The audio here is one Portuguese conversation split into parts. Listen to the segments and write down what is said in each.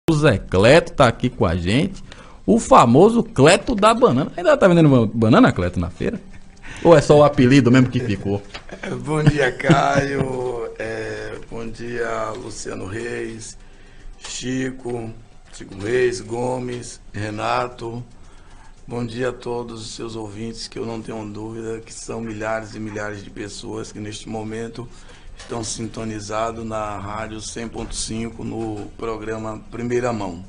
O Zé Cleto tá aqui com a gente, o famoso Cleto da banana. Ainda tá vendendo banana, Cleto, na feira? Ou é só o apelido mesmo que ficou? Bom dia, Caio. Bom dia, Luciano Reis, Chico Reis, Gomes, Renato. Bom dia a todos os seus ouvintes, que eu não tenho dúvida que são milhares e milhares de pessoas que neste momento estão sintonizados na Rádio 100.5 no programa Primeira Mão.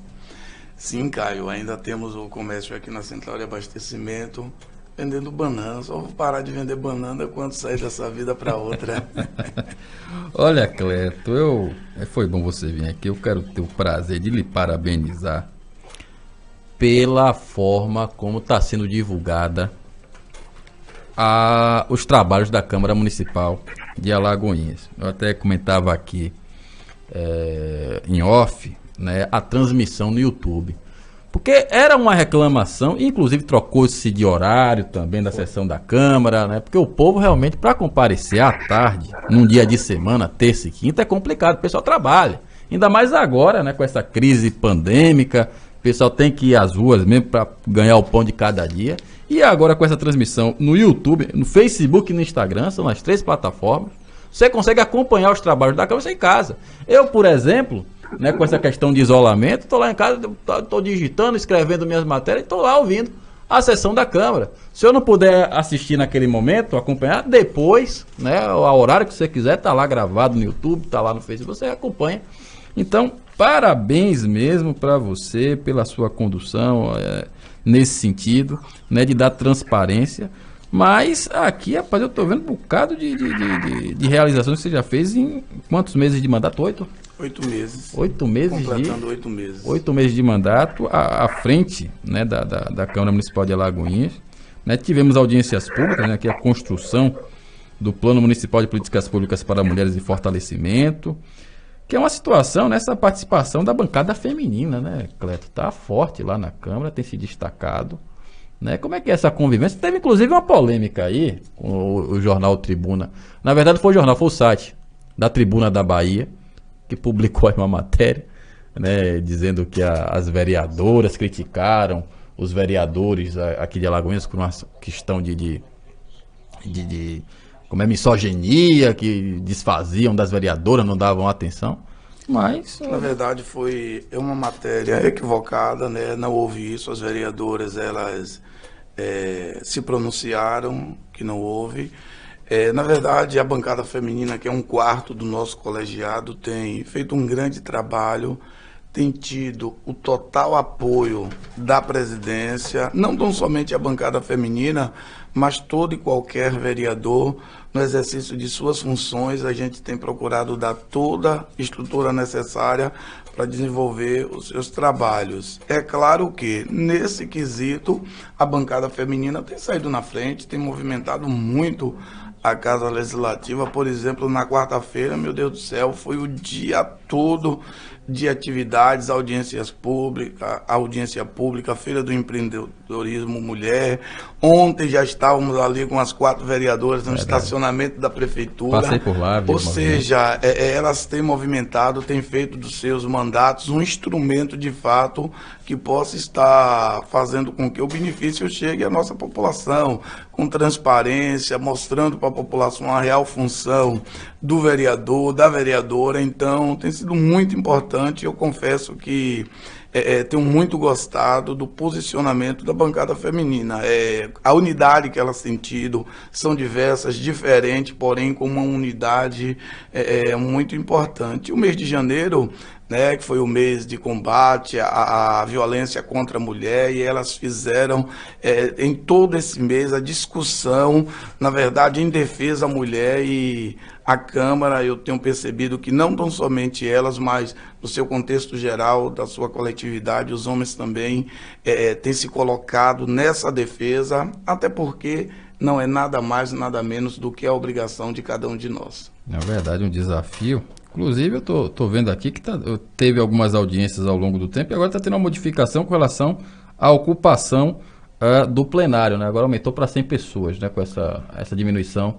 Sim, Caio, ainda temos o comércio aqui na Central de Abastecimento vendendo banana. Só vou parar de vender banana quando sair dessa vida para outra. Olha, Cleto, foi bom você vir aqui. Eu quero ter o prazer de lhe parabenizar pela forma como está sendo divulgada os trabalhos da Câmara Municipal de Alagoinhas. Eu até comentava aqui em off, né, a transmissão no YouTube. Porque era uma reclamação, inclusive trocou-se de horário também da sessão da Câmara, né? Porque o povo realmente, para comparecer à tarde, num dia de semana, terça e quinta, é complicado, o pessoal trabalha. Ainda mais agora, né, com essa crise pandêmica, o pessoal tem que ir às ruas mesmo para ganhar o pão de cada dia. E agora com essa transmissão no YouTube, no Facebook e no Instagram, são as 3 plataformas, você consegue acompanhar os trabalhos da Câmara em casa. Eu, por exemplo, né, com essa questão de isolamento, estou lá em casa, estou digitando, escrevendo minhas matérias, estou lá ouvindo a sessão da Câmara. Se eu não puder assistir naquele momento, acompanhar, depois, né, a horário que você quiser, está lá gravado no YouTube, está lá no Facebook, você acompanha. Então, parabéns mesmo para você pela sua condução nesse sentido, né, de dar transparência. Mas aqui, rapaz, eu estou vendo um bocado de realizações que você já fez em quantos meses de mandato? 8? 8 meses. 8 meses. Completando 8 meses. 8 meses de mandato à frente, né, da Câmara Municipal de Alagoinhas. Né, tivemos audiências públicas, né, que é a construção do Plano Municipal de Políticas Públicas para Mulheres e Fortalecimento, que é uma situação nessa participação da bancada feminina, né, Cleto? Está forte lá na Câmara, tem se destacado. Né? Como é que é essa convivência? Teve inclusive uma polêmica aí com o jornal Tribuna. Na verdade foi o site da Tribuna da Bahia, que publicou aí uma matéria, né, dizendo que as vereadoras criticaram os vereadores aqui de Alagoinhas por uma questão de como misoginia, que desfaziam das vereadoras, não davam atenção. Mas na verdade foi uma matéria equivocada, né? Não houve isso. As vereadoras elas se pronunciaram que não houve. Na verdade, a bancada feminina, que é 1/4 do nosso colegiado, tem feito um grande trabalho, tem tido o total apoio da presidência, não tão somente a bancada feminina, mas todo e qualquer vereador no exercício de suas funções. A gente tem procurado dar toda a estrutura necessária para desenvolver os seus trabalhos. É claro que, nesse quesito, a bancada feminina tem saído na frente, tem movimentado muito a Casa Legislativa. Por exemplo, na quarta-feira, meu Deus do céu, foi o dia todo de atividades, audiência pública, Feira do Empreendedorismo Mulher. Ontem já estávamos ali com as 4 vereadoras no estacionamento da prefeitura. Passei por lá, ou seja, elas têm movimentado, têm feito dos seus mandatos um instrumento de fato que possa estar fazendo com que o benefício chegue à nossa população, com transparência, mostrando para a população a real função do vereador, da vereadora. Então, tem sido muito importante. Eu confesso que tenho muito gostado do posicionamento da bancada feminina. A unidade que elas têm tido são diversas, diferentes, porém com uma unidade muito importante. O mês de janeiro, né, que foi o mês de combate à violência contra a mulher, e elas fizeram em todo esse mês a discussão, na verdade, em defesa da mulher. E a Câmara, eu tenho percebido que não tão somente elas, mas no seu contexto geral, da sua coletividade, os homens também têm se colocado nessa defesa, até porque não é nada mais, nada menos do que a obrigação de cada um de nós. Na verdade, um desafio. Inclusive, eu tô vendo aqui que teve algumas audiências ao longo do tempo e agora está tendo uma modificação com relação à ocupação do plenário, né? Agora aumentou para 100 pessoas, né? Com essa diminuição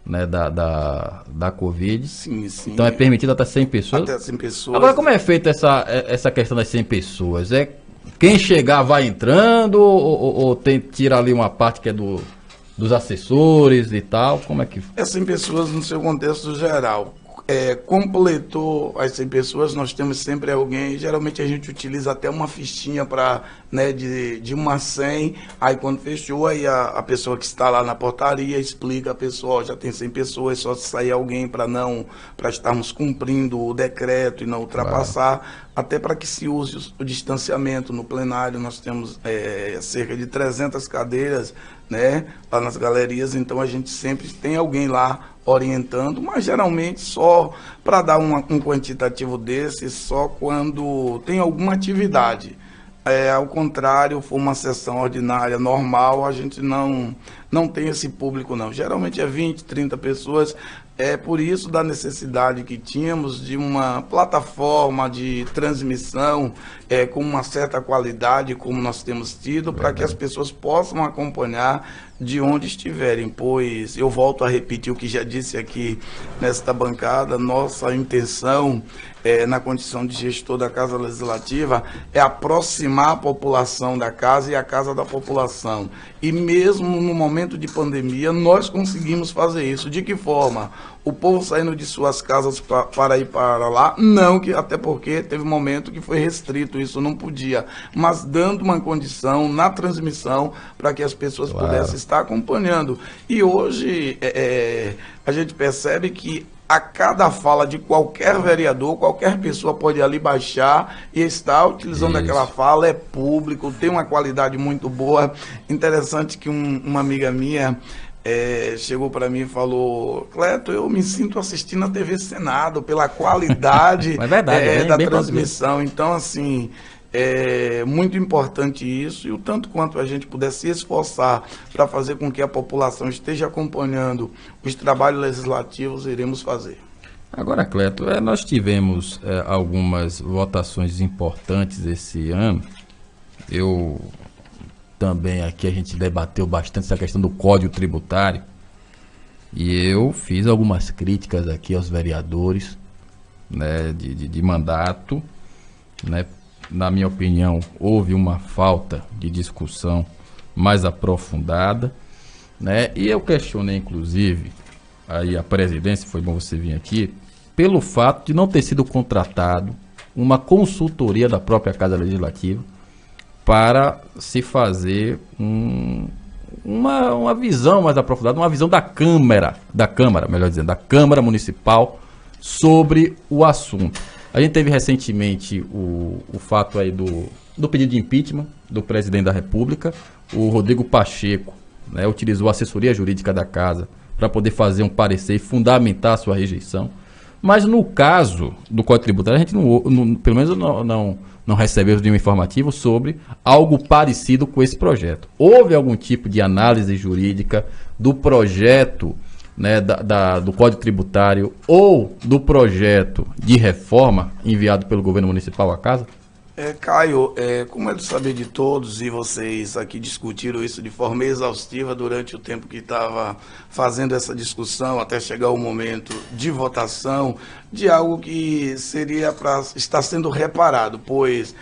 né, da Covid. Sim, sim. Então é permitido até 100 pessoas? Até 100 pessoas. Agora, como é feita essa questão das 100 pessoas? É quem chegar vai entrando ou tira ali uma parte que é dos assessores e tal? Como é que... É 100 pessoas no seu contexto geral. Completou as 100 pessoas, nós temos sempre alguém, geralmente a gente utiliza até uma fichinha para, né, de uma 100, aí quando fechou, aí a pessoa que está lá na portaria explica a pessoa, já tem 100 pessoas, só se sair alguém para estarmos cumprindo o decreto e não ultrapassar, claro. Até para que se use o distanciamento no plenário, nós temos cerca de 300 cadeiras, né, lá nas galerias, então a gente sempre tem alguém lá orientando, mas geralmente só para dar um quantitativo desse, só quando tem alguma atividade. Ao contrário, for uma sessão ordinária, normal, a gente não tem esse público não. Geralmente é 20, 30 pessoas, por isso da necessidade que tínhamos de uma plataforma de transmissão com uma certa qualidade, como nós temos tido, para que as pessoas possam acompanhar de onde estiverem, pois eu volto a repetir o que já disse aqui nesta bancada, nossa intenção na condição de gestor da Casa Legislativa é aproximar a população da casa e a casa da população. E mesmo no momento de pandemia, nós conseguimos fazer isso. De que forma? O povo saindo de suas casas para ir para lá? Não, até porque teve um momento que foi restrito, isso não podia. Mas dando uma condição na transmissão para que as pessoas pudessem estar acompanhando. E hoje a gente percebe que a cada fala de qualquer vereador, qualquer pessoa pode ali baixar e estar utilizando aquela fala, é público, tem uma qualidade muito boa. Interessante que uma amiga minha chegou para mim e falou: Cleto, eu me sinto assistindo a TV Senado pela qualidade é verdade, da transmissão. Então, assim, é muito importante isso, e o tanto quanto a gente puder se esforçar para fazer com que a população esteja acompanhando os trabalhos legislativos, iremos fazer. Agora, Cleto, nós tivemos algumas votações importantes esse ano. Eu também aqui, a gente debateu bastante essa questão do Código Tributário, e eu fiz algumas críticas aqui aos vereadores, né, de mandato, né. Na minha opinião, houve uma falta de discussão mais aprofundada, né? E eu questionei, inclusive, aí a presidência, foi bom você vir aqui, pelo fato de não ter sido contratado uma consultoria da própria Casa Legislativa para se fazer uma visão mais aprofundada, uma visão da Câmara, melhor dizendo, da Câmara Municipal sobre o assunto. A gente teve recentemente o fato aí do pedido de impeachment do presidente da República. O Rodrigo Pacheco, né, utilizou a assessoria jurídica da casa para poder fazer um parecer e fundamentar a sua rejeição. Mas no caso do Código Tributário, a gente pelo menos não recebeu nenhum informativo sobre algo parecido com esse projeto. Houve algum tipo de análise jurídica do projeto, né, do Código Tributário ou do projeto de reforma enviado pelo governo municipal à casa? Caio, como é do saber de todos, e vocês aqui discutiram isso de forma exaustiva durante o tempo que estava fazendo essa discussão, até chegar o momento de votação, de algo que seria para estar sendo reparado, pois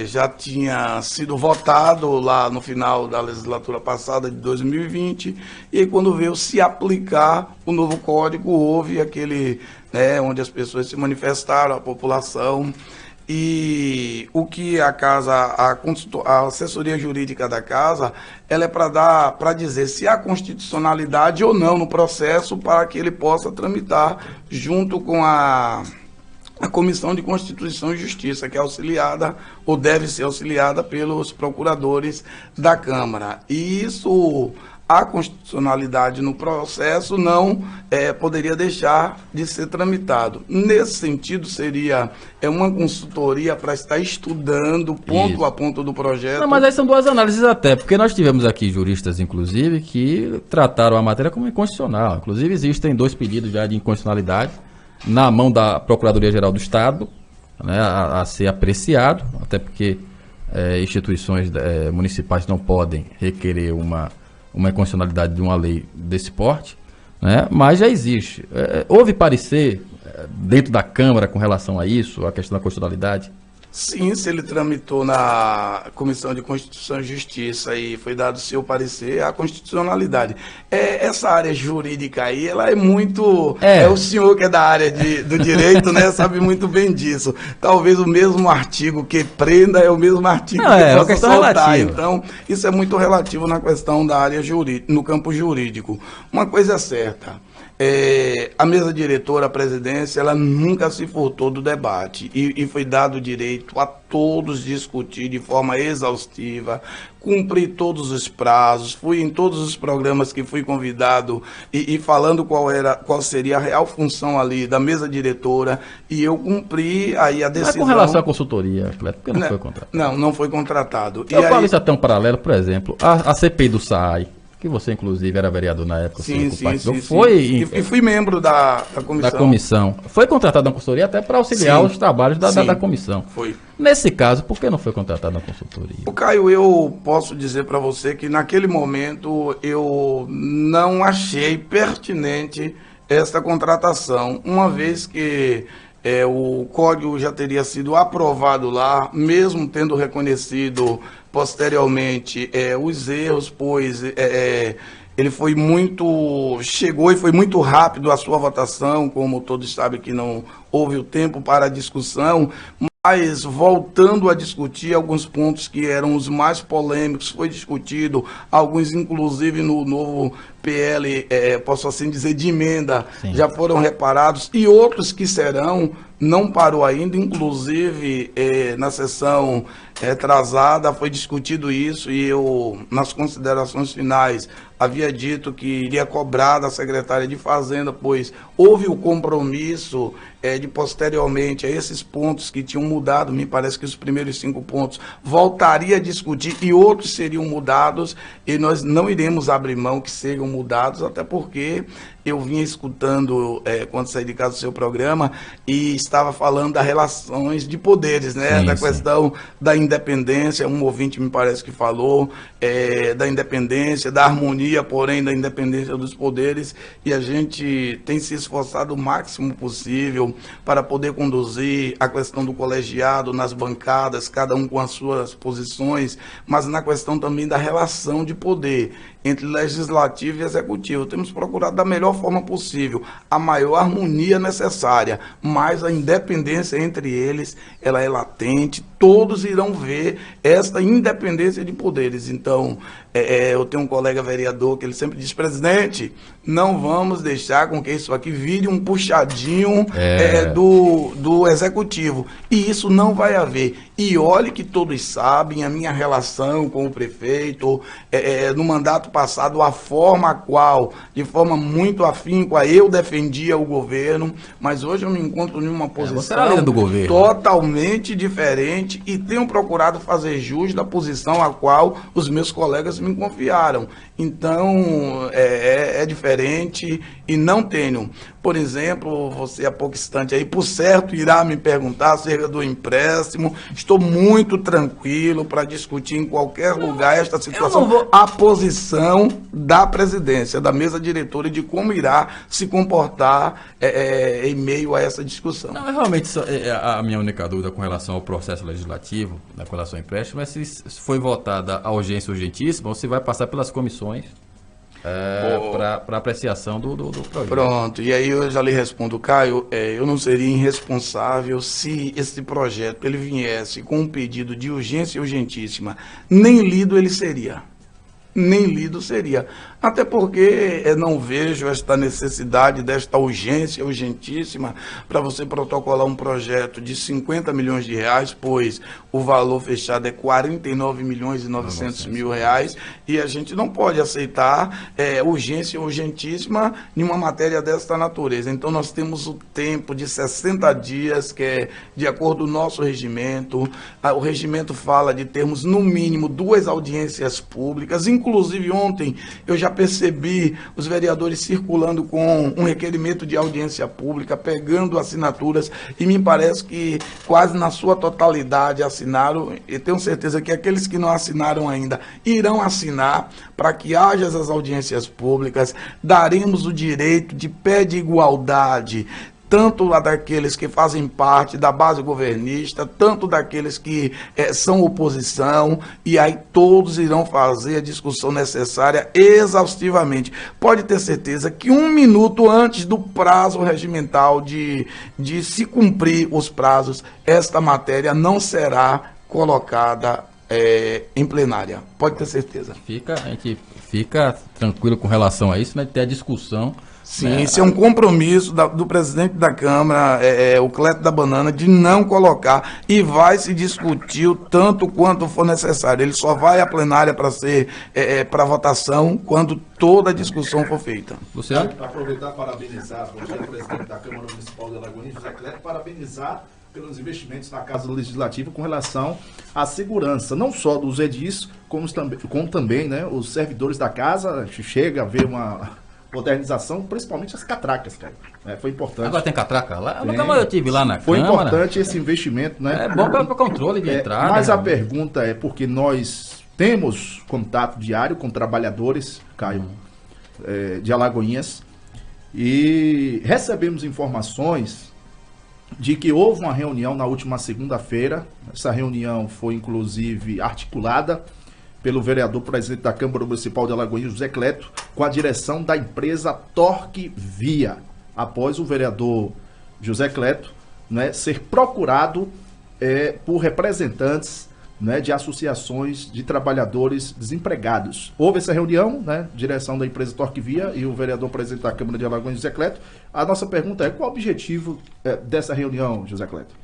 já tinha sido votado lá no final da legislatura passada de 2020, e aí, quando veio se aplicar o novo código, houve aquele, né, onde as pessoas se manifestaram, a população, e o que a casa, a assessoria jurídica da casa, ela é para dizer se há constitucionalidade ou não no processo, para que ele possa tramitar junto com a Comissão de Constituição e Justiça, que é auxiliada, ou deve ser auxiliada, pelos procuradores da Câmara. E isso, a constitucionalidade no processo não poderia deixar de ser tramitado. Nesse sentido, seria uma consultoria para estar estudando ponto a ponto do projeto. Não, mas aí são duas análises até, porque nós tivemos aqui juristas, inclusive, que trataram a matéria como inconstitucional. Inclusive, existem 2 pedidos já de inconstitucionalidade na mão da Procuradoria-Geral do Estado, né, a ser apreciado, até porque instituições municipais não podem requerer uma inconstitucionalidade de uma lei desse porte, né? Mas já existe. Houve parecer dentro da Câmara com relação a isso, a questão da constitucionalidade? Sim, se ele tramitou na Comissão de Constituição e Justiça e foi dado seu parecer, a constitucionalidade. Essa área jurídica aí, ela é muito... o senhor que é da área do direito, né, sabe muito bem disso. Talvez o mesmo artigo que prenda é o mesmo artigo que possa soltar. Relativa. Então, isso é muito relativo na questão da área jurídica, no campo jurídico. Uma coisa é certa. A mesa diretora, a presidência, ela nunca se furtou do debate e foi dado o direito a todos discutir de forma exaustiva, cumprir todos os prazos, fui em todos os programas que fui convidado e falando qual seria a real função ali da mesa diretora e eu cumpri aí a decisão. Mas com relação à consultoria, Cleto, por que não foi contratado? Não foi contratado. Eu falo isso até um paralelo, por exemplo, a CPI do SAAI, que você, inclusive, era vereador na época. Sim. E fui membro da comissão. Da comissão. Foi contratado na consultoria até para auxiliar os trabalhos da comissão. Foi. Nesse caso, por que não foi contratado na consultoria? O Caio, eu posso dizer para você que naquele momento eu não achei pertinente esta contratação, uma vez que o código já teria sido aprovado lá, mesmo tendo reconhecido posteriormente os erros, pois ele foi chegou e foi muito rápido a sua votação, como todos sabem que não houve o tempo para a discussão, mas voltando a discutir alguns pontos que eram os mais polêmicos, foi discutido, alguns inclusive no novo PL, posso assim dizer, de emenda, sim, já foram reparados, e outros que serão, não parou ainda, inclusive na sessão atrasada foi discutido isso e eu, nas considerações finais, havia dito que iria cobrar da secretária de Fazenda, pois houve o compromisso de posteriormente a esses pontos que tinham mudado, me parece que os primeiros 5 pontos, voltaria a discutir e outros seriam mudados e nós não iremos abrir mão que sejam mudados, até porque eu vinha escutando, quando saí de casa do seu programa, e estava falando das relações de poderes, né? Sim, da questão da independência, um ouvinte me parece que falou, da independência, da harmonia, porém, da independência dos poderes, e a gente tem se esforçado o máximo possível para poder conduzir a questão do colegiado nas bancadas, cada um com as suas posições, mas na questão também da relação de poder entre legislativo e executivo. Temos procurado da melhor forma possível, a maior harmonia necessária, mas a independência entre eles, ela é latente, todos irão ver esta independência de poderes. Então, eu tenho um colega vereador que ele sempre diz, presidente, não vamos deixar com que isso aqui vire um puxadinho do executivo. E isso não vai haver. E olhe que todos sabem, a minha relação com o prefeito, no mandato passado, a forma a qual, de forma muito afínqua, eu defendia o governo, mas hoje eu me encontro em uma posição do governo, totalmente diferente e tenho procurado fazer jus da posição a qual os meus colegas me confiaram. Então, é diferente e não tenho. Por exemplo, você há pouco instante aí, por certo, irá me perguntar acerca do empréstimo. Estou muito tranquilo para discutir em qualquer lugar esta situação. A posição da presidência, da mesa diretora, de como irá se comportar em meio a essa discussão. Não, realmente, a minha única dúvida com relação ao processo legislativo, com relação ao empréstimo, é se foi votada a urgência urgentíssima ou se vai passar pelas comissões para apreciação do projeto. Pronto, e aí eu já lhe respondo, Caio, eu não seria irresponsável se esse projeto ele viesse com um pedido de urgência urgentíssima, nem lido ele seria. Nem lido seria. Até porque não vejo esta necessidade, desta urgência urgentíssima para você protocolar um projeto de 50 milhões de reais, pois o valor fechado é 49 milhões e 900 mil reais e a gente não pode aceitar urgência urgentíssima em uma matéria desta natureza. Então nós temos o tempo de 60 dias, que é de acordo com o nosso regimento. O regimento fala de termos no mínimo 2 audiências públicas. Inclusive ontem eu já percebi os vereadores circulando com um requerimento de audiência pública, pegando assinaturas, e me parece que quase na sua totalidade assinaram, e tenho certeza que aqueles que não assinaram ainda irão assinar para que haja essas audiências públicas. Daremos o direito de pé de igualdade, tanto lá daqueles que fazem parte da base governista, tanto daqueles que são oposição, e aí todos irão fazer a discussão necessária exaustivamente. Pode ter certeza que 1 minuto antes do prazo regimental de se cumprir os prazos, esta matéria não será colocada em plenária. Pode ter certeza. A gente fica tranquilo com relação a isso, né? Ter a discussão. Sim, isso é um compromisso do presidente da Câmara, o Cleto da Banana, de não colocar, e vai se discutir o tanto quanto for necessário. Ele só vai à plenária para ser para votação quando toda a discussão for feita. Luciano? Aproveitar e parabenizar o presidente da Câmara Municipal de Alagoinhas, José Cleto, parabenizar pelos investimentos na Casa Legislativa com relação à segurança, não só dos edis, como também, né, os servidores da casa. A gente chega a ver uma modernização, principalmente as catracas, cara. Foi importante. Agora tem catraca lá? Eu tive lá na Foi Câmara. Importante esse investimento, né? É bom para controle de entrada. Mas a pergunta é porque nós temos contato diário com trabalhadores, Caio, de Alagoinhas, e recebemos informações de que houve uma reunião na última segunda-feira. Essa reunião foi, inclusive, articulada pelo vereador presidente da Câmara Municipal de Alagoinhas, José Cleto, com a direção da empresa Torque Via, após o vereador José Cleto, né, ser procurado por representantes, né, de associações de trabalhadores desempregados. Houve essa reunião, né, direção da empresa Torque Via e o vereador presidente da Câmara de Alagoinhas, José Cleto. A nossa pergunta é: qual o objetivo dessa reunião, José Cleto?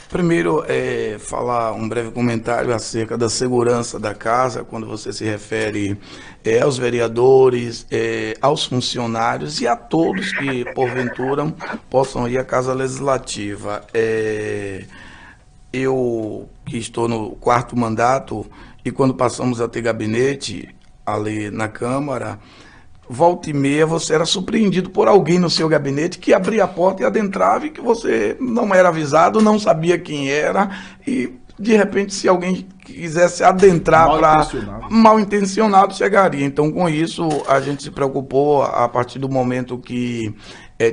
Primeiro, falar um breve comentário acerca da segurança da casa, quando você se refere aos vereadores, aos funcionários e a todos que, porventura, possam ir à Casa Legislativa. Eu, que estou no 4º mandato, e quando passamos a ter gabinete ali na Câmara, volta e meia você era surpreendido por alguém no seu gabinete que abria a porta e adentrava, e que você não era avisado, não sabia quem era, e de repente, se alguém quisesse adentrar para mal intencionado, chegaria. Então, com isso, a gente se preocupou a partir do momento que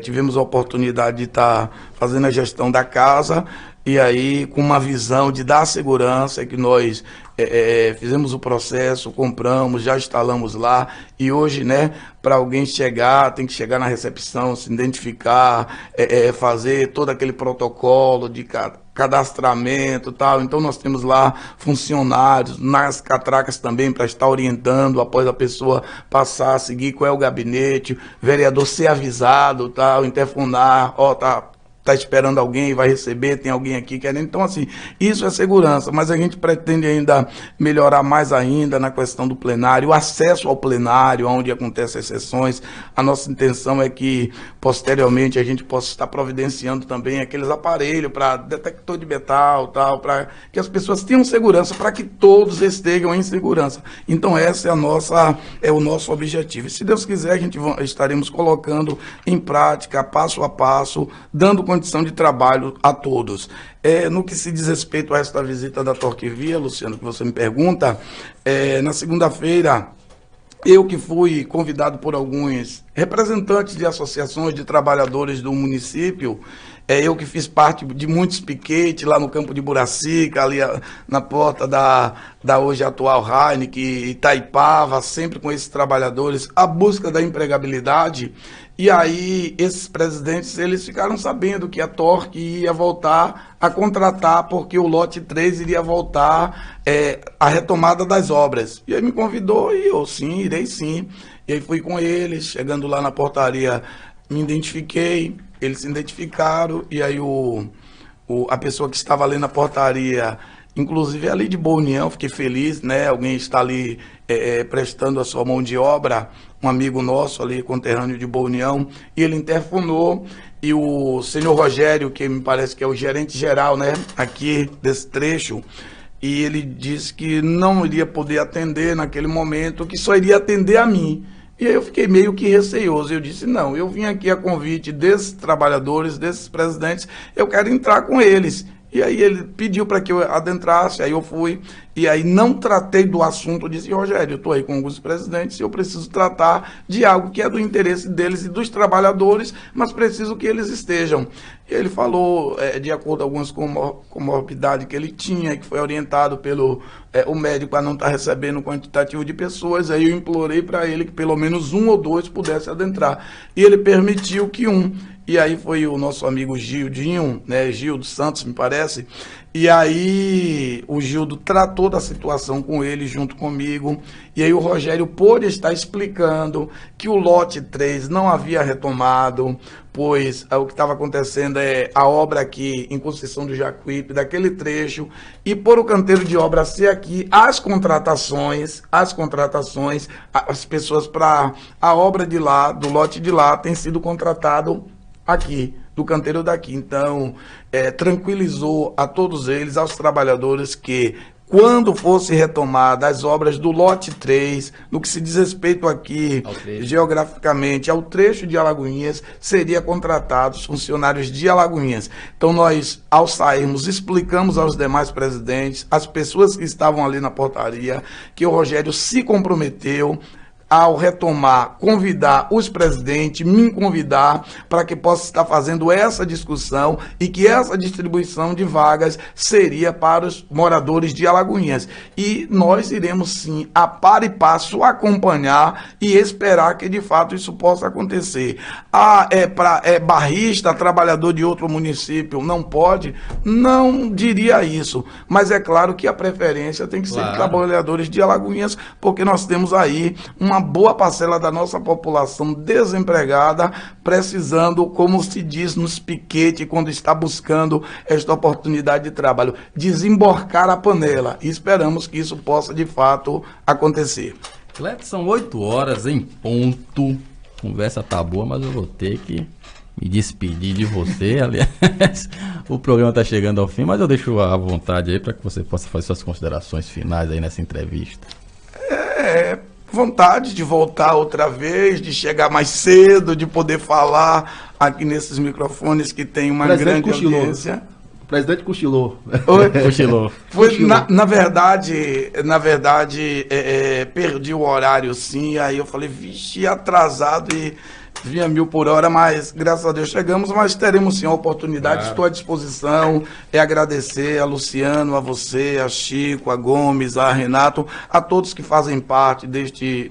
tivemos a oportunidade de estar fazendo a gestão da casa, e aí, com uma visão de dar segurança, que nós fizemos o processo, compramos, já instalamos lá, e hoje, né, para alguém chegar, tem que chegar na recepção, se identificar, fazer todo aquele protocolo de cadastramento e tal. Então, nós temos lá funcionários nas catracas também para estar orientando após a pessoa passar a seguir qual é o gabinete, vereador ser avisado, tal, interfonar, tá esperando alguém, vai receber, tem alguém aqui querendo. Então, assim, isso é segurança, mas a gente pretende ainda melhorar mais ainda na questão do plenário, o acesso ao plenário, onde acontecem as sessões. A nossa intenção é que, posteriormente, a gente possa estar providenciando também aqueles aparelhos para detector de metal, tal, para que as pessoas tenham segurança, para que todos estejam em segurança. Então, essa é o nosso objetivo. E, se Deus quiser, a gente estaremos colocando em prática, passo a passo, dando condição de trabalho a todos. No que se diz respeito a esta visita da Torque Via, Luciano, que você me pergunta, na segunda-feira, eu que fui convidado por alguns representantes de associações de trabalhadores do município, eu que fiz parte de muitos piquetes lá no campo de Buracica, ali na porta da hoje atual Heineken, Itaipava, sempre com esses trabalhadores, a busca da empregabilidade. E aí, esses presidentes, eles ficaram sabendo que a Torque ia voltar a contratar, porque o lote 3 iria voltar a retomada das obras. E aí me convidou, e eu, sim, irei sim. E aí fui com eles, chegando lá na portaria, me identifiquei, eles se identificaram, e aí a pessoa que estava ali na portaria, inclusive ali de Boa União, fiquei feliz, né? Alguém está ali prestando a sua mão de obra, um amigo nosso ali, conterrâneo de Boa União, e ele interfonou, e o senhor Rogério, que me parece que é o gerente geral, né, aqui desse trecho, e ele disse que não iria poder atender naquele momento, que só iria atender a mim. E aí eu fiquei meio que receoso. Eu disse, não, eu vim aqui a convite desses trabalhadores, desses presidentes, eu quero entrar com eles. E aí ele pediu para que eu adentrasse, aí eu fui, e aí não tratei do assunto, eu disse, Rogério, eu estou aí com alguns presidentes e eu preciso tratar de algo que é do interesse deles e dos trabalhadores, mas preciso que eles estejam. E ele falou, de acordo com algumas comorbidades que ele tinha, que foi orientado pelo o médico a não estar recebendo um quantitativo de pessoas, aí eu implorei para ele que pelo menos 1 ou 2 pudesse adentrar. E ele permitiu que 1. E aí foi o nosso amigo Gildinho, né, Gildo Santos, me parece, e aí o Gildo tratou da situação com ele, junto comigo, e aí o Rogério pôde estar explicando que o lote 3 não havia retomado, pois o que estava acontecendo é a obra aqui em Conceição do Jacuípe, daquele trecho, e por o canteiro de obra ser aqui, as contratações, as pessoas para a obra de lá, do lote de lá, tem sido contratado aqui, do canteiro daqui. Então, tranquilizou a todos eles, aos trabalhadores, que quando fosse retomada as obras do lote 3, no que se diz respeito aqui, geograficamente, ao trecho de Alagoinhas, seria contratados funcionários de Alagoinhas. Então, nós, ao sairmos, explicamos aos demais presidentes, às pessoas que estavam ali na portaria, que o Rogério se comprometeu, ao retomar, convidar os presidentes, me convidar para que possa estar fazendo essa discussão e que essa distribuição de vagas seria para os moradores de Alagoinhas. E nós iremos sim, a par e passo, acompanhar e esperar que de fato isso possa acontecer. Barrista, trabalhador de outro município, não pode? Não diria isso, mas é claro que a preferência tem que ser de trabalhadores de Alagoinhas, porque nós temos aí uma boa parcela da nossa população desempregada, precisando, como se diz nos piquetes, quando está buscando esta oportunidade de trabalho, desemborcar a panela. E esperamos que isso possa, de fato, acontecer. Cleto, são 8 horas em ponto. Conversa tá boa, mas eu vou ter que me despedir de você. Aliás, o programa está chegando ao fim, mas eu deixo à vontade aí para que você possa fazer suas considerações finais aí nessa entrevista. Vontade de voltar outra vez, de chegar mais cedo, de poder falar aqui nesses microfones que tem uma grande audiência. O presidente cochilou. Oi? Cochilou. Na verdade, perdi o horário sim, aí eu falei, vixe, atrasado e vinha 1000 por hora, mas graças a Deus chegamos, mas teremos sim a oportunidade, claro. Estou à disposição, agradecer a Luciano, a você, a Chico, a Gomes, a Renato, a todos que fazem parte desse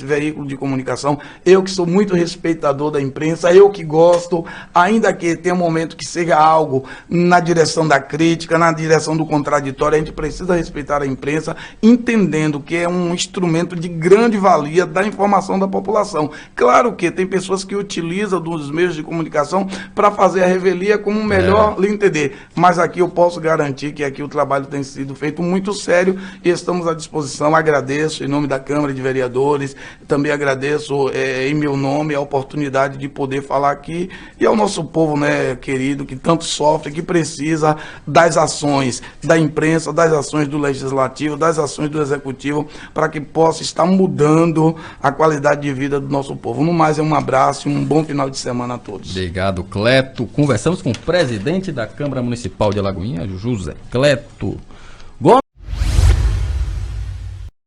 veículo de comunicação, eu que sou muito respeitador da imprensa, eu que gosto, ainda que tenha um momento que seja algo na direção da crítica, na direção do contraditório, a gente precisa respeitar a imprensa, entendendo que é um instrumento de grande valia da informação da população. Claro que tem pessoas que utilizam dos meios de comunicação para fazer a revelia como melhor lhe entender. Mas aqui eu posso garantir que aqui o trabalho tem sido feito muito sério e estamos à disposição. Agradeço em nome da Câmara de Vereadores, também agradeço em meu nome a oportunidade de poder falar aqui e ao nosso povo, né, querido, que tanto sofre, que precisa das ações da imprensa, das ações do Legislativo, das ações do Executivo, para que possa estar mudando a qualidade de vida do nosso povo. No mais, é um abraço e um bom final de semana a todos. Obrigado, Cleto. Conversamos com o presidente da Câmara Municipal de Alagoinhas, José Cleto.